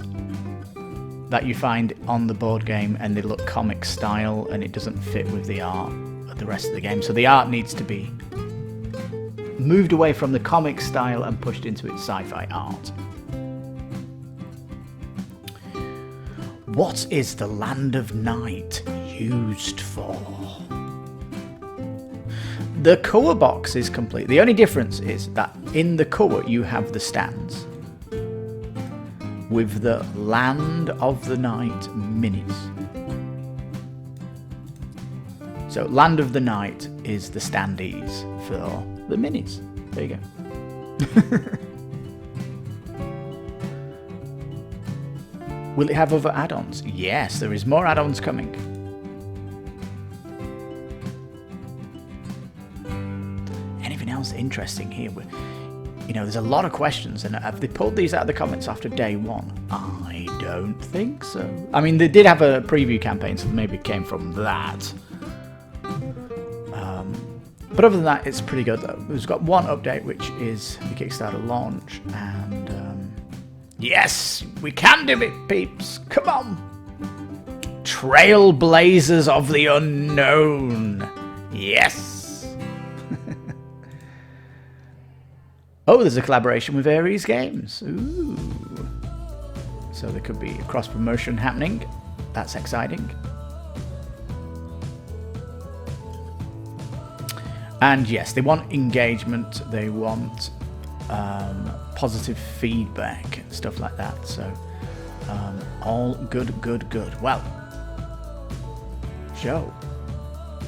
that you find on the board game and they look comic style and it doesn't fit with the art of the rest of the game. So the art needs to be moved away from the comic style and pushed into its sci-fi art. What is the Land of Night used for? The core box is complete. The only difference is that in the core you have the stands with the Land of the Night minis. So Land of the Night is the standees for the minis. There you go. Will it have other add-ons? Yes, there is more add-ons coming. Anything else interesting here? You know, there's a lot of questions, and have they pulled these out of the comments after day one? I don't think so. I mean, they did have a preview campaign, so maybe it came from that. But other than that, it's pretty good though. We've got one update, which is the Kickstarter launch, and yes, we can do it, peeps. Come on. Trailblazers of the Unknown. Yes. Oh, there's a collaboration with Ares Games. Ooh. So there could be a cross-promotion happening. That's exciting. And yes, they want engagement. They want positive feedback, stuff like that. So all good, good, good. Well, show.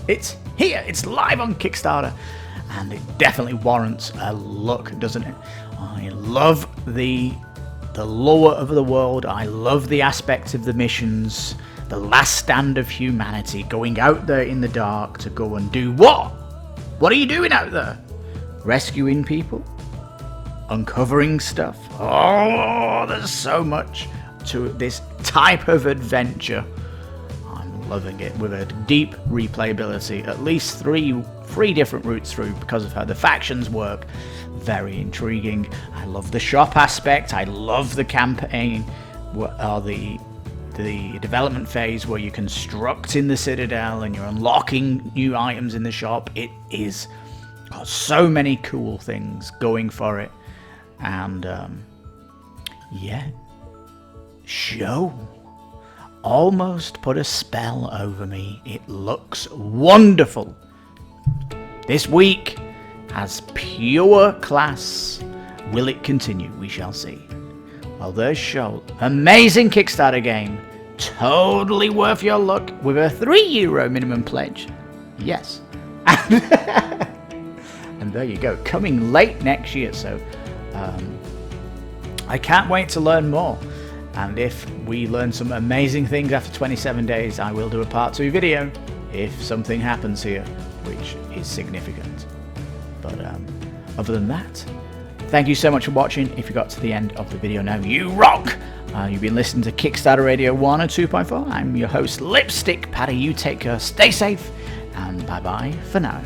It's here. It's live on Kickstarter. And it definitely warrants a look, doesn't it? I love the lore of the world. I love the aspects of the missions. The last stand of humanity, going out there in the dark to go and do what? What are you doing out there? Rescuing people? Uncovering stuff? Oh, there's so much to this type of adventure. I'm loving it, with a deep replayability. At least three different routes through because of how the factions work. Very intriguing. I love the shop aspect. I love the campaign, or the development phase where you construct in the Citadel and you're unlocking new items in the shop. It is got so many cool things going for it. And yeah, show almost put a spell over me. It looks wonderful. This week has pure class. Will it continue? We shall see. Well, there's Sheol. Amazing Kickstarter game. Totally worth your look with a €3 minimum pledge. Yes. And there you go. Coming late next year. So I can't wait to learn more. And if we learn some amazing things after 27 days, I will do a part 2 video if something happens here, which is significant. But other than that, thank you so much for watching. If you got to the end of the video now, you rock! You've been listening to Kickstarter Radio 102.4. I'm your host, Lipstickpaddy. You take care, stay safe, and bye-bye for now.